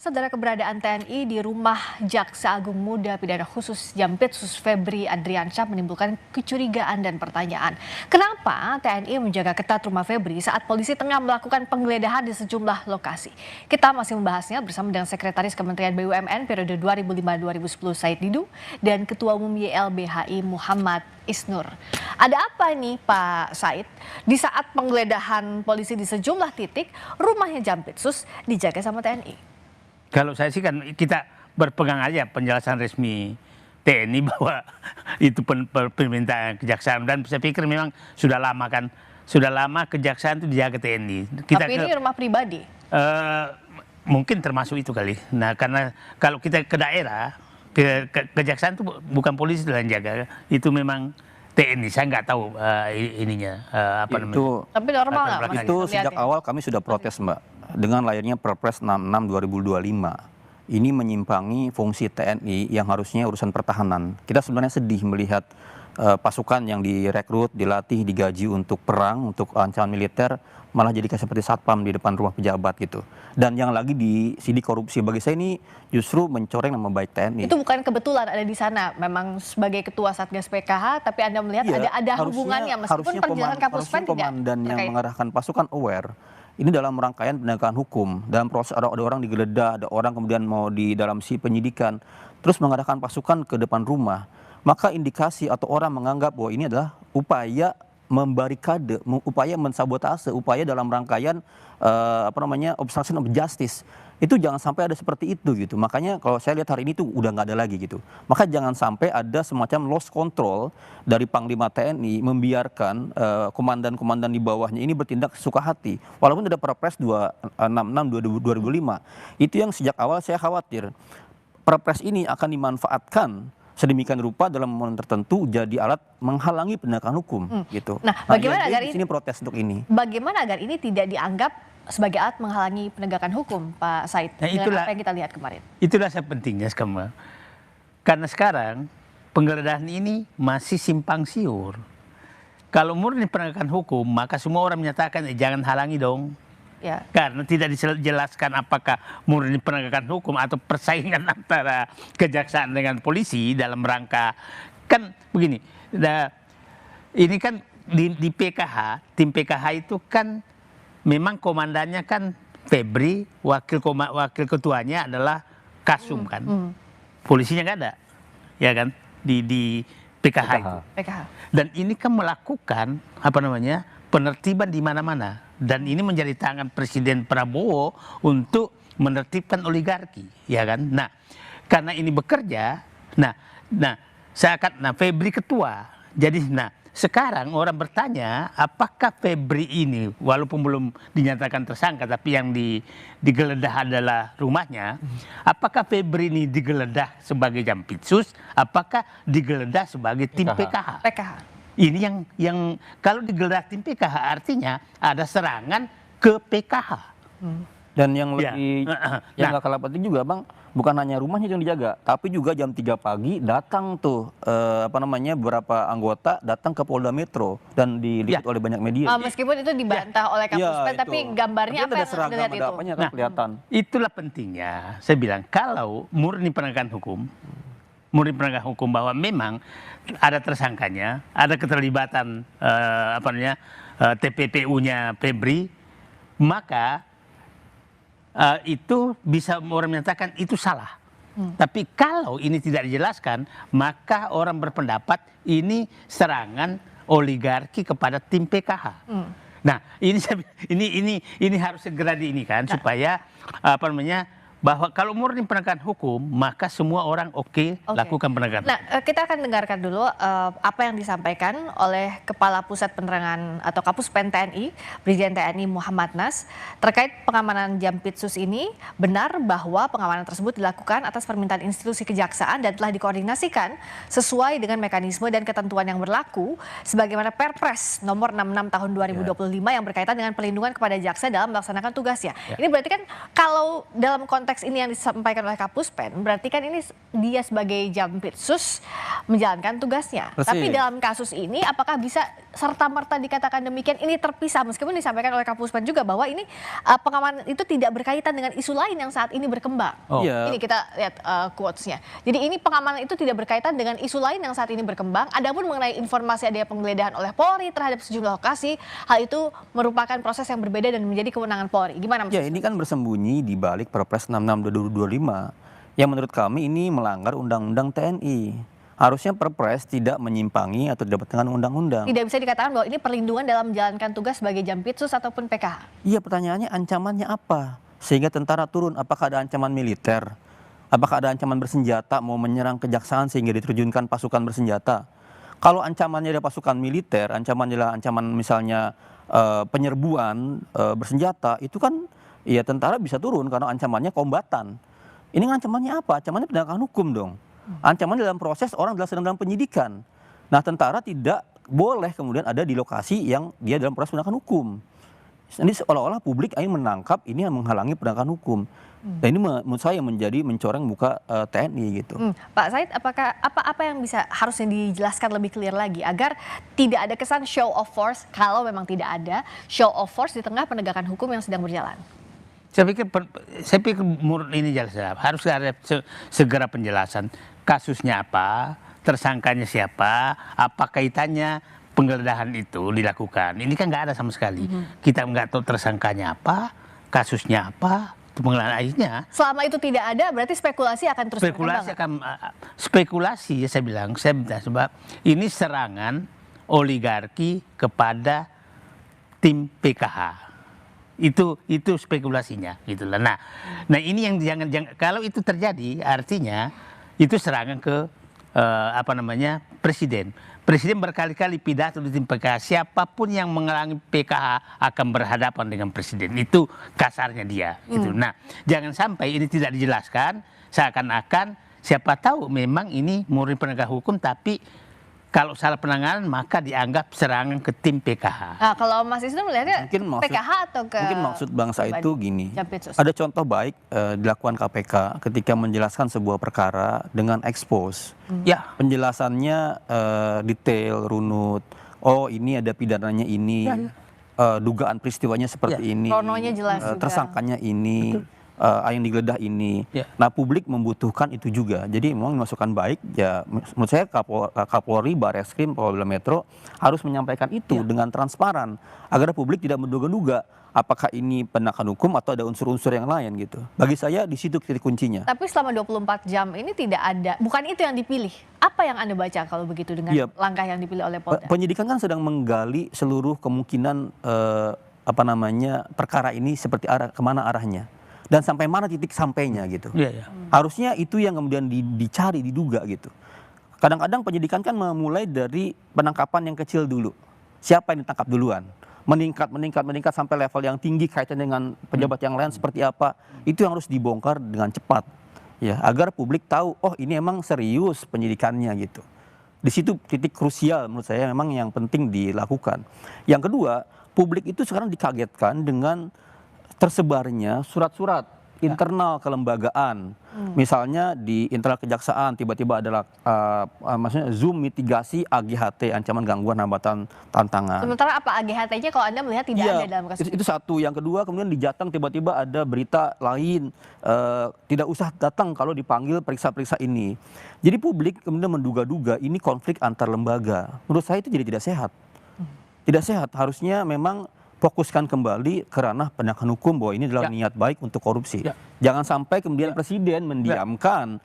Saudara, keberadaan TNI di rumah Jaksa Agung Muda Pidana Khusus Jampitsus Febri Adriansyah menimbulkan kecurigaan dan pertanyaan. Kenapa TNI menjaga ketat rumah Febri saat polisi tengah melakukan penggeledahan di sejumlah lokasi? Kita masih membahasnya bersama dengan Sekretaris Kementerian BUMN periode 2005-2010 Said Didu dan Ketua Umum YLBHI Muhammad Isnur. Ada apa nih Pak Said? Di saat penggeledahan polisi di sejumlah titik, rumahnya Jampitsus dijaga sama TNI. Kalau saya sih kan kita berpegang aja penjelasan resmi TNI bahwa itu permintaan kejaksaan, dan saya pikir memang sudah lama kejaksaan itu dijaga TNI. Tapi ini rumah pribadi. Mungkin termasuk itu kali. Nah, karena kalau kita ke daerah kejaksaan itu bukan polisi yang jaga, itu memang TNI. Saya nggak tahu ininya apa namanya. Tapi normal nggak? Itu sejak awal kami sudah protes, Mbak, dengan lahirnya Perpres 66 2025. Ini menyimpangi fungsi TNI yang harusnya urusan pertahanan. Kita sebenarnya sedih melihat pasukan yang direkrut, dilatih, digaji untuk perang, untuk ancaman militer, malah jadi seperti satpam di depan rumah pejabat gitu. Dan yang lagi di sidik korupsi, bagi saya ini justru mencoreng nama baik TNI. Itu bukan kebetulan ada di sana, memang sebagai ketua Satgas PKH, tapi Anda melihat ada hubungannya meskipun penjelasan Kapus Pen tidak komandan yang mengarahkan pasukan aware. Ini dalam rangkaian penegakan hukum, dalam proses ada orang digeledah, ada orang kemudian mau di dalam si penyidikan, terus mengarahkan pasukan ke depan rumah, maka indikasi atau orang menganggap bahwa ini adalah upaya membarikade, upaya mensabotase, upaya dalam rangkaian obstruction of justice. Itu jangan sampai ada seperti itu gitu. Makanya kalau saya lihat hari ini tuh udah nggak ada lagi gitu. Maka jangan sampai ada semacam lost control dari Panglima TNI membiarkan komandan-komandan di bawahnya ini bertindak sesuka hati. Walaupun ada Perpres 266 2005. Itu yang sejak awal saya khawatir. Perpres ini akan dimanfaatkan sedemikian rupa dalam momen tertentu jadi alat menghalangi penegakan hukum gitu. Nah, bagaimana agar ini protes untuk ini? Bagaimana agar ini tidak dianggap sebagai alat menghalangi penegakan hukum, Pak Said? Nah, dengan apa yang kita lihat kemarin. Itulah pentingnya sekarang. Karena sekarang penggeledahan ini masih simpang siur. Kalau murni penegakan hukum, maka semua orang menyatakan jangan halangi dong. Ya. Karena tidak dijelaskan apakah murni penegakan hukum atau persaingan antara kejaksaan dengan polisi dalam rangka, kan begini. Ini kan di PKH, tim PKH itu kan memang komandannya kan Febri, wakil ketuanya adalah Kasum kan. Polisinya nggak ada, ya kan, di PKH itu. Dan ini kan melakukan penertiban di mana-mana. Dan ini menjadi tangan Presiden Prabowo untuk menertibkan oligarki, ya kan. Nah, karena ini bekerja, Febri ketua. Jadi, sekarang orang bertanya, apakah Febri ini, walaupun belum dinyatakan tersangka, tapi yang digeledah adalah rumahnya, apakah Febri ini digeledah sebagai Jampitsus, apakah digeledah sebagai tim PKH? Ini yang kalau digeledah tim PKH artinya ada serangan ke PKH. Dan yang lebih yang nggak kalah penting juga, Bang, bukan hanya rumahnya yang dijaga, tapi juga jam 3 pagi datang tuh beberapa anggota datang ke Polda Metro dan diliput oleh banyak media. Meskipun itu dibantah oleh Kapus Pen, tapi gambarnya apa yang Anda lihat itu? Kelihatan. Itulah pentingnya. Saya bilang kalau murni penegakan hukum, bahwa memang ada tersangkanya, ada keterlibatan TPPU-nya Febri, maka itu bisa orang menyatakan itu salah. Tapi kalau ini tidak dijelaskan, maka orang berpendapat ini serangan oligarki kepada tim PKH. Nah, ini harus segera supaya bahwa kalau murni penegakan hukum, maka semua orang lakukan penegakan. Nah, kita akan dengarkan dulu apa yang disampaikan oleh Kepala Pusat Penerangan atau Kapus Pen TNI, Brigjen TNI Muhammad Nas, terkait pengamanan Jampitsus ini. Benar bahwa pengamanan tersebut dilakukan atas permintaan institusi kejaksaan dan telah dikoordinasikan sesuai dengan mekanisme dan ketentuan yang berlaku, sebagaimana Perpres nomor 66 tahun 2025 yang berkaitan dengan perlindungan kepada jaksa dalam melaksanakan tugasnya. Ini berarti kan kalau dalam konteks konteks ini yang disampaikan oleh Kapuspen, berarti kan ini dia sebagai Jampitsus menjalankan tugasnya. Persis. Tapi dalam kasus ini apakah bisa serta-merta dikatakan demikian ini terpisah, meskipun disampaikan oleh Kapuspen juga bahwa ini pengamanan itu tidak berkaitan dengan isu lain yang saat ini berkembang. Iya. Ini kita lihat quotes-nya. Jadi ini pengamanan itu tidak berkaitan dengan isu lain yang saat ini berkembang. Adapun mengenai informasi adanya penggeledahan oleh Polri terhadap sejumlah lokasi, hal itu merupakan proses yang berbeda dan menjadi kewenangan Polri. Gimana Mas? Ya, ini kan bersembunyi di balik Perpres 66/2025 yang menurut kami ini melanggar Undang-Undang TNI. Harusnya Perpres tidak menyimpangi atau tidak bertentangan undang-undang. Tidak bisa dikatakan bahwa ini perlindungan dalam menjalankan tugas sebagai Jampitsus ataupun PKH. Iya, pertanyaannya ancamannya apa? Sehingga tentara turun, apakah ada ancaman militer? Apakah ada ancaman bersenjata mau menyerang kejaksaan sehingga diterjunkan pasukan bersenjata? Kalau ancamannya ada pasukan militer, ancamannya adalah ancaman misalnya penyerbuan bersenjata, itu kan ya tentara bisa turun karena ancamannya kombatan. Ini ancamannya apa? Ancamannya penegakan hukum dong. Ancaman dalam proses orang sedang dalam penyidikan. Nah, tentara tidak boleh kemudian ada di lokasi yang dia dalam proses penegakan hukum. Ini seolah-olah publik ingin menangkap ini yang menghalangi penegakan hukum. Dan ini menurut saya mencoreng muka TNI gitu. Pak Said, apakah apa yang bisa harusnya dijelaskan lebih clear lagi agar tidak ada kesan show of force kalau memang tidak ada show of force di tengah penegakan hukum yang sedang berjalan? Saya pikir menurut ini jelas harus ada segera penjelasan kasusnya apa, tersangkanya siapa, apa kaitannya penggeledahan itu dilakukan. Ini kan nggak ada sama sekali. Kita nggak tahu tersangkanya apa, kasusnya apa, penggeledahannya. Selama itu tidak ada, berarti spekulasi akan terus berkembang. Spekulasi ya saya bilang, sebab ini serangan oligarki kepada tim PKH. Itu spekulasinya gitulah. Nah ini yang jangan kalau itu terjadi artinya itu serangan ke presiden. Presiden berkali-kali pidato di tim PKH, siapapun yang menghalangi PKH akan berhadapan dengan presiden. Itu kasarnya dia. Gitu. Nah, jangan sampai ini tidak dijelaskan, seakan-akan siapa tahu memang ini murni penegak hukum, tapi kalau salah penanganan maka dianggap serangan ke tim PKH. Nah, kalau Mas Isnu melihatnya PKH atau ke mungkin maksud bangsa itu gini. Jampitsus. Ada contoh baik dilakukan KPK ketika menjelaskan sebuah perkara dengan expose. Ya, Penjelasannya detail, runut. Oh, ini ada pidananya ini. Dugaan peristiwanya seperti ini. Krononya jelas juga. Tersangkanya ini. Yang digeledah ini. Ya. Nah, publik membutuhkan itu juga. Jadi memang masukan baik ya menurut saya Kapolri, Barreskrim, Polda Metro harus menyampaikan itu dengan transparan agar publik tidak menduga-duga apakah ini penegakan hukum atau ada unsur-unsur yang lain gitu. Bagi saya di situ titik kuncinya. Tapi selama 24 jam ini tidak ada, bukan itu yang dipilih. Apa yang Anda baca kalau begitu dengan langkah yang dipilih oleh Polda? Penyidikan kan sedang menggali seluruh kemungkinan perkara ini seperti kemana arahnya. Dan sampai mana titik sampainya gitu. Harusnya itu yang kemudian dicari, diduga gitu. Kadang-kadang penyidikan kan memulai dari penangkapan yang kecil dulu. Siapa yang ditangkap duluan? Meningkat sampai level yang tinggi kaitan dengan pejabat yang lain seperti apa. Itu yang harus dibongkar dengan cepat. Ya, agar publik tahu, oh ini emang serius penyidikannya gitu. Di situ titik krusial menurut saya memang yang penting dilakukan. Yang kedua, publik itu sekarang dikagetkan dengan tersebarnya surat-surat internal kelembagaan. Misalnya di internal kejaksaan tiba-tiba adalah maksudnya Zoom mitigasi AGHT, ancaman gangguan hambatan tantangan. Sementara apa AGHT-nya kalau Anda melihat tidak ada dalam kasus itu satu. Yang kedua kemudian di Jateng tiba-tiba ada berita lain, tidak usah datang kalau dipanggil periksa-periksa ini. Jadi publik kemudian menduga-duga ini konflik antar lembaga. Menurut saya itu jadi tidak sehat. Tidak sehat, harusnya memang fokuskan kembali ke ranah penegakan hukum bahwa ini adalah niat baik untuk korupsi. Jangan sampai kemudian presiden mendiamkan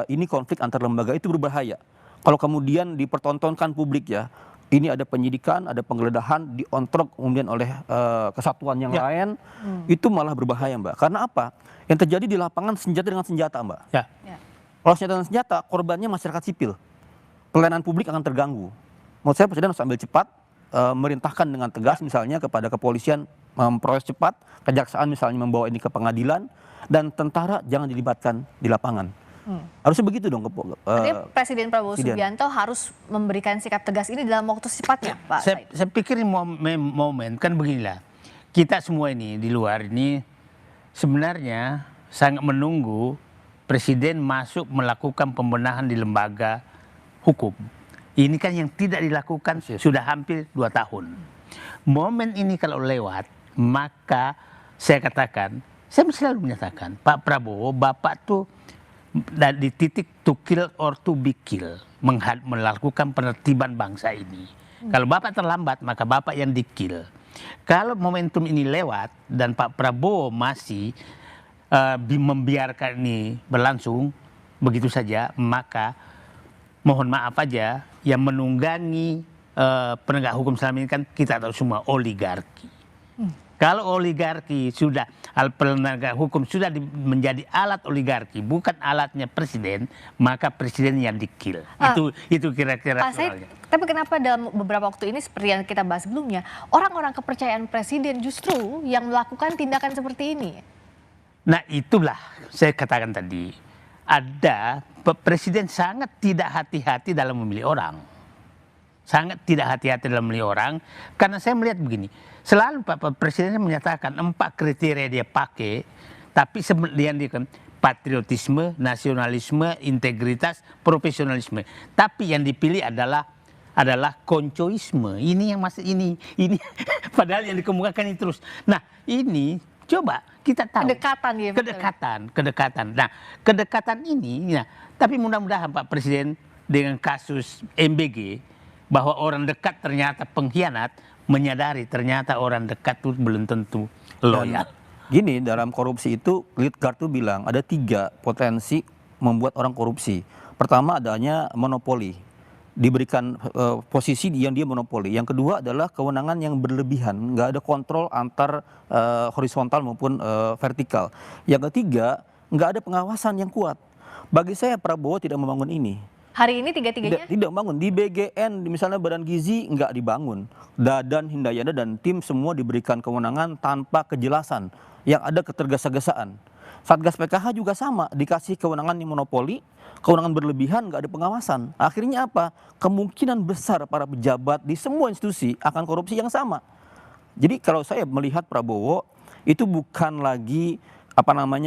ini konflik antar lembaga, itu berbahaya. Kalau kemudian dipertontonkan publik ya, ini ada penyidikan, ada penggeledahan, diontrok kemudian oleh kesatuan yang lain, itu malah berbahaya Mbak. Karena apa? Yang terjadi di lapangan senjata dengan senjata Mbak. Kalau senjata dengan senjata, korbannya masyarakat sipil. Pelayanan publik akan terganggu. Menurut saya presiden harus ambil cepat, merintahkan dengan tegas misalnya kepada kepolisian memproses cepat, kejaksaan misalnya membawa ini ke pengadilan, dan tentara jangan dilibatkan di lapangan. Harusnya begitu dong. Artinya Presiden Prabowo Subianto harus memberikan sikap tegas ini dalam waktu secepatnya, Pak. Saya pikir ini momen kan beginilah. Kita semua ini di luar ini sebenarnya sangat menunggu presiden masuk melakukan pembenahan di lembaga hukum. Ini kan yang tidak dilakukan sudah hampir 2 tahun. Momen ini kalau lewat, maka saya katakan, saya selalu menyatakan, Pak Prabowo, Bapak tuh di titik to kill or to be kill, melakukan penertiban bangsa ini. Kalau Bapak terlambat, maka Bapak yang di-kill. Kalau momentum ini lewat dan Pak Prabowo masih membiarkan ini berlangsung begitu saja, maka mohon maaf aja yang menunggangi penegak hukum selama ini kan kita tahu semua oligarki. Kalau oligarki sudah penegak hukum sudah menjadi alat oligarki, bukan alatnya presiden, maka presiden yang di-kill. Itu kira-kira. Pak Said, tapi kenapa dalam beberapa waktu ini seperti yang kita bahas sebelumnya, orang-orang kepercayaan presiden justru yang melakukan tindakan seperti ini? Nah itulah saya katakan tadi, ada presiden sangat tidak hati-hati dalam memilih orang. Sangat tidak hati-hati dalam memilih orang, karena saya melihat begini, selalu Pak Presiden menyatakan 4 kriteria dia pakai, tapi kemudian dia kan patriotisme, nasionalisme, integritas, profesionalisme. Tapi yang dipilih adalah koncoisme. Ini yang masih ini padahal yang dikemukakan ini terus. Nah ini coba kita tahu Kedekatan ya. Kedekatan. Nah kedekatan ini, tapi mudah-mudahan Pak Presiden dengan kasus MBG bahwa orang dekat ternyata pengkhianat, menyadari ternyata orang dekat itu belum tentu loyal. Gini, dalam korupsi itu Lidgard tuh bilang ada 3 potensi membuat orang korupsi. Pertama adanya monopoli, diberikan posisi yang dia monopoli. Yang kedua adalah kewenangan yang berlebihan, nggak ada kontrol antar horizontal maupun vertikal. Yang ketiga nggak ada pengawasan yang kuat. Bagi saya Prabowo tidak membangun ini. Hari ini tiga-tiganya? Tidak bangun. Di BGN, misalnya Badan Gizi nggak dibangun. Dadan, Hindayana, dan tim semua diberikan kewenangan tanpa kejelasan. Yang ada ketergesa-gesaan. Satgas PKH juga sama, dikasih kewenangan yang monopoli, kewenangan berlebihan, nggak ada pengawasan. Akhirnya apa? Kemungkinan besar para pejabat di semua institusi akan korupsi yang sama. Jadi kalau saya melihat Prabowo, itu bukan lagi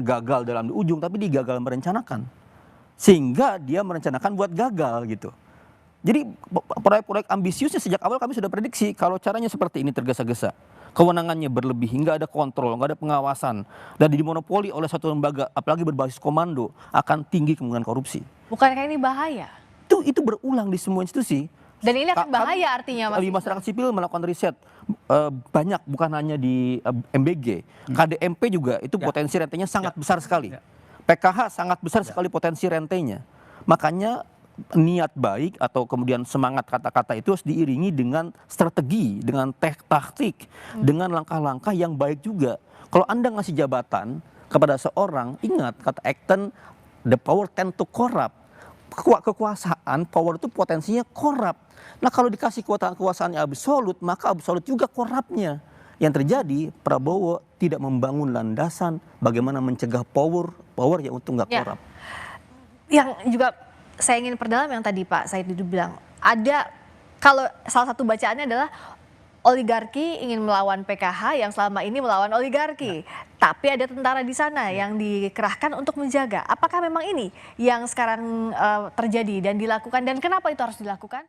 gagal dalam di ujung, tapi dia gagal merencanakan. Sehingga dia merencanakan buat gagal gitu. Jadi proyek-proyek ambisiusnya sejak awal kami sudah prediksi kalau caranya seperti ini tergesa-gesa. Kewenangannya berlebih, nggak ada kontrol, nggak ada pengawasan. Dan dimonopoli oleh satu lembaga, apalagi berbasis komando, akan tinggi kemungkinan korupsi. Bukankah ini bahaya? Itu berulang di semua institusi. Dan ini akan bahaya artinya Mas? Di masyarakat sipil melakukan riset banyak, bukan hanya di MBG. KDMP juga itu potensi rentenya sangat besar sekali. PKH sangat besar sekali potensi rentenya. Makanya niat baik atau kemudian semangat kata-kata itu harus diiringi dengan strategi, dengan taktik, dengan langkah-langkah yang baik juga. Kalau Anda ngasih jabatan kepada seorang, ingat kata Acton, the power tend to corrupt. Kekuasaan, power itu potensinya korup. Nah kalau dikasih kekuasaannya absolut, maka absolut juga korupnya. Yang terjadi, Prabowo tidak membangun landasan bagaimana mencegah power yang untuk nggak korup. Yang juga saya ingin perdalam yang tadi Pak Said Didu bilang, ada kalau salah satu bacaannya adalah oligarki ingin melawan PKH yang selama ini melawan oligarki. Tapi ada tentara di sana yang dikerahkan untuk menjaga. Apakah memang ini yang sekarang terjadi dan dilakukan, dan kenapa itu harus dilakukan?